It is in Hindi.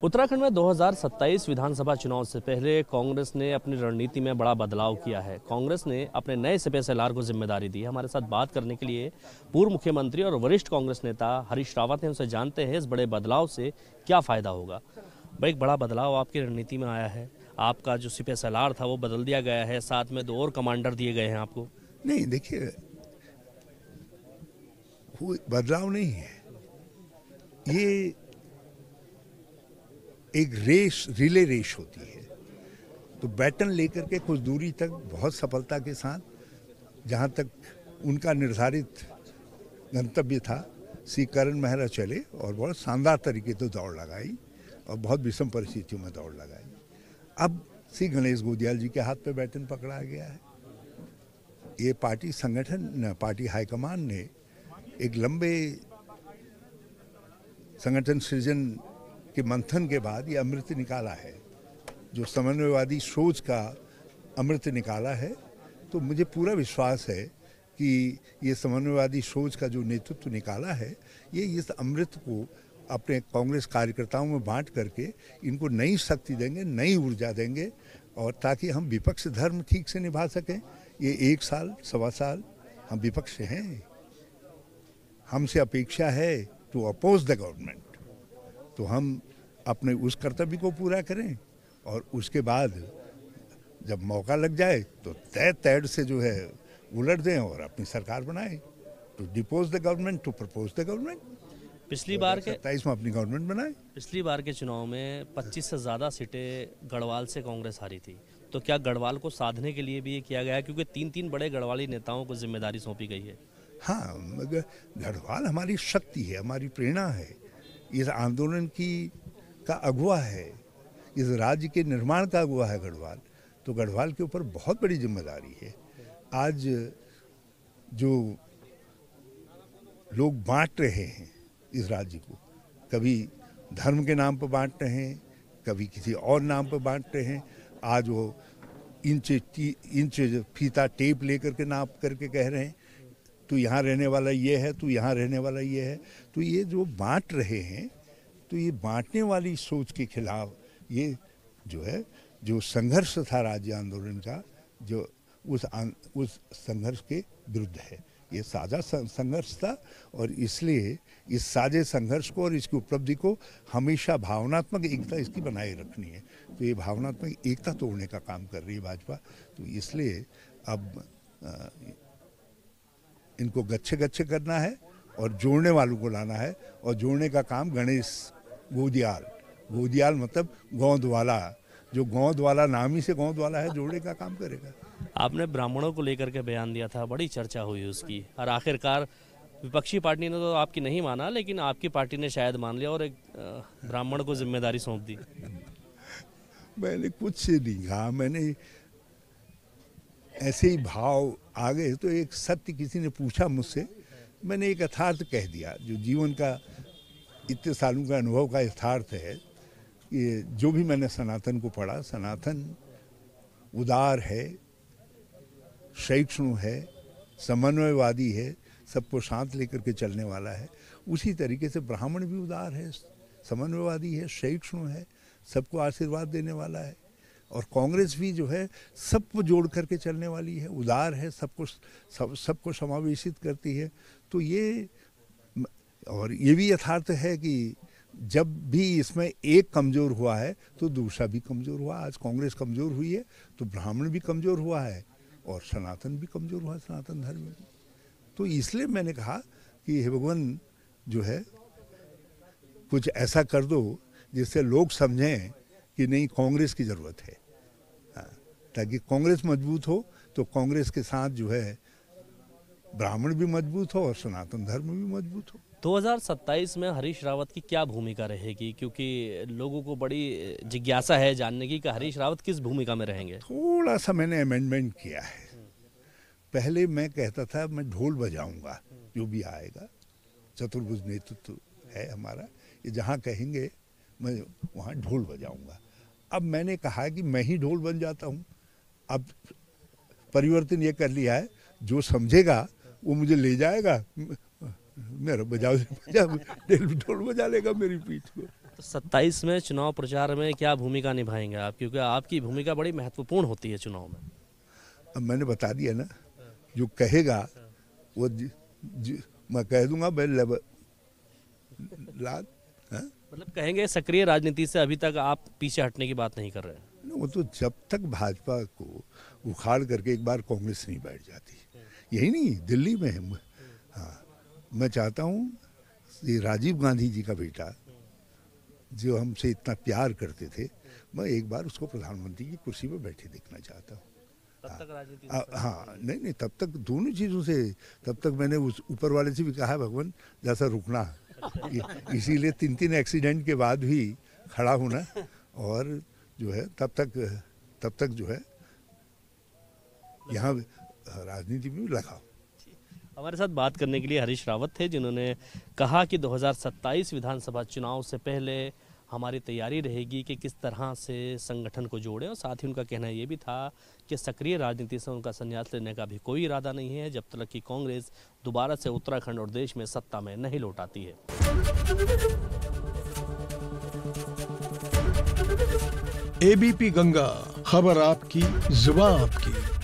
उत्तराखंड में 2027 विधानसभा चुनाव से पहले कांग्रेस ने अपनी रणनीति में बड़ा बदलाव किया है। कांग्रेस ने अपने नए सिपह सलार को जिम्मेदारी दी है। हमारे साथ बात करने के लिए पूर्व मुख्यमंत्री और वरिष्ठ कांग्रेस नेता हरीश रावत हैं। उनसे जानते हैं इस बड़े बदलाव से क्या फायदा होगा। भाई, एक बड़ा बदलाव आपकी रणनीति में आया है। आपका जो सिपह सलार था वो बदल दिया गया है, साथ में 2 और कमांडर दिए गए हैं आपको। नहीं, देखिए, वो बदलाव नहीं है, ये एक रिले रेस होती है। तो बैटन लेकर के कुछ दूरी तक बहुत सफलता के साथ, जहाँ तक उनका निर्धारित गंतव्य था, सी करण मेहरा चले और बहुत शानदार तरीके से दौड़ लगाई और बहुत विषम परिस्थितियों में दौड़ लगाई। अब सी गणेश गोदियाल जी के हाथ पे बैटन पकड़ा गया है। ये पार्टी संगठन, पार्टी हाईकमान ने एक लंबे संगठन सृजन के मंथन के बाद ये अमृत निकाला है, जो समन्वयवादी सोच का अमृत निकाला है। तो मुझे पूरा विश्वास है कि ये समन्वयवादी सोच का जो नेतृत्व निकाला है, ये इस अमृत को अपने कांग्रेस कार्यकर्ताओं में बांट करके इनको नई शक्ति देंगे, नई ऊर्जा देंगे, और ताकि हम विपक्ष धर्म ठीक से निभा सकें। ये 1 साल, सवा साल हम विपक्ष हैं, हमसे अपेक्षा है टू अपोज द गवर्नमेंट। तो हम अपने उस कर्तव्य को पूरा करें और उसके बाद जब मौका लग जाए तो तय से जो है उलट दें और अपनी सरकार बनाएं। To depose the government, to propose the government. पिछली बार के 27 में अपनी गवर्नमेंट बनाए। पिछली बार के चुनाव में 25 से ज़्यादा सीटें गढ़वाल से कांग्रेस हारी थी। तो क्या गढ़वाल को साधने के लिए भी ये किया गया है, क्योंकि 3 बड़े गढ़वाली नेताओं को जिम्मेदारी सौंपी गई है? हाँ, मगर गढ़वाल हमारी शक्ति है, हमारी प्रेरणा है, इस आंदोलन का अगुवा है, इस राज्य के निर्माण का अगुवा है गढ़वाल। तो गढ़वाल के ऊपर बहुत बड़ी जिम्मेदारी है। आज जो लोग बांट रहे हैं इस राज्य को, कभी धर्म के नाम पर बांट रहे हैं, कभी किसी और नाम पर बांट रहे हैं। आज वो इंच फीता टेप लेकर के नाप करके कह रहे हैं तू यहाँ रहने वाला ये है, तू यहाँ रहने वाला ये है। तो ये जो बांट रहे हैं, तो ये बांटने वाली सोच के खिलाफ ये जो है, जो संघर्ष था राज्य आंदोलन का, जो उस संघर्ष के विरुद्ध है। ये साझा संघर्ष था और इसलिए इस साझे संघर्ष को और इसकी उपलब्धि को हमेशा भावनात्मक एकता इसकी बनाए रखनी है। तो ये भावनात्मक एकता तोड़ने का काम कर रही है भाजपा। तो इसलिए अब इनको गच्छे करना है और जोड़ने वालों को लाना है। और जोड़ने का काम गणेश गोदियाल मतलब गोंद वाला, जो गोंद वाला नाम ही से गोंद वाला है, जोड़ने का काम करेगा। आपने ब्राह्मणों को लेकर के बयान दिया था, बड़ी चर्चा हुई उसकी, और आखिरकार विपक्षी पार्टी ने तो आपकी नहीं माना, लेकिन आपकी पार्टी ने शायद मान लिया और एक ब्राह्मण को जिम्मेदारी सौंप दी। मैंने कुछ नहीं कहा, मैंने ऐसे ही भाव आ गए। तो एक सत्य किसी ने पूछा मुझसे, मैंने एक यथार्थ कह दिया, जो जीवन का इतने सालों का अनुभव का यथार्थ है। ये जो भी मैंने सनातन को पढ़ा, सनातन उदार है, सहिष्णु है, समन्वयवादी है, सबको साथ लेकर के चलने वाला है। उसी तरीके से ब्राह्मण भी उदार है, समन्वयवादी है, सहिष्णु है, सबको आशीर्वाद देने वाला है। और कांग्रेस भी जो है सबको जोड़ करके चलने वाली है, उदार है, सबको समावेशित करती है। तो ये और ये भी यथार्थ है कि जब भी इसमें एक कमज़ोर हुआ है तो दूसरा भी कमज़ोर हुआ। आज कांग्रेस कमज़ोर हुई है तो ब्राह्मण भी कमज़ोर हुआ है और सनातन भी कमज़ोर हुआ है, सनातन धर्म भी। तो इसलिए मैंने कहा कि हे भगवान, जो है कुछ ऐसा कर दो जिससे लोग समझें कि नहीं, कांग्रेस की ज़रूरत है। हाँ, ताकि कांग्रेस मजबूत हो तो कांग्रेस के साथ जो है ब्राह्मण भी मजबूत हो और सनातन धर्म भी मजबूत हो। 2027 में हरीश रावत की क्या भूमिका रहेगी, क्योंकि लोगों को बड़ी जिज्ञासा है जानने की कि हरीश रावत किस भूमिका में रहेंगे? थोड़ा सा मैंने अमेंडमेंट किया है। पहले मैं कहता था मैं ढोल बजाऊंगा, जो भी आएगा, चतुर्भुज नेतृत्व है हमारा, ये जहाँ कहेंगे मैं वहाँ ढोल बजाऊंगा। अब मैंने कहा कि मैं ही ढोल बन जाता हूँ। अब परिवर्तन ये कर लिया है, जो समझेगा वो मुझे ले जाएगा, मेरा ढोल बजा लेगा मेरी पीठ को। तो 27 में चुनाव प्रचार में क्या भूमिका निभाएंगे आप, क्योंकि आपकी भूमिका बड़ी महत्वपूर्ण होती है चुनाव में। अब मैंने बता दिया ना, जो कहेगा वो मैं कह दूंगा मतलब कहेंगे सक्रिय राजनीति से अभी तक आप पीछे हटने की बात नहीं कर रहे हैं। वो तो जब तक भाजपा को उखाड़ करके एक बार कांग्रेस नहीं बैठ जाती, यही नहीं दिल्ली में है। हाँ, मैं चाहता हूँ ये राजीव गांधी जी का बेटा जो हमसे इतना प्यार करते थे, मैं एक बार उसको प्रधानमंत्री की कुर्सी पर बैठे देखना चाहता हूँ। तब तक राजनीति हाँ, नहीं, तब तक दोनों चीज़ों से, तब तक मैंने उस ऊपर वाले से भी कहा है भगवान जैसा रुकना, इसीलिए 3 एक्सीडेंट के बाद भी खड़ा होना, और जो है तब तक जो है यहाँ राजनीति में भी लगा। हमारे साथ बात करने के लिए हरीश रावत थे, जिन्होंने कहा कि 2027 विधानसभा चुनाव से पहले हमारी तैयारी रहेगी कि किस तरह से संगठन को जोड़ें, और साथ ही उनका कहना ये भी था कि सक्रिय राजनीति से उनका संन्यास लेने का भी कोई इरादा नहीं है जब तक कि कांग्रेस दोबारा से उत्तराखंड और देश में सत्ता में नहीं लौट आती है। एबीपी गंगा, खबर आपकी, जुबान आपकी।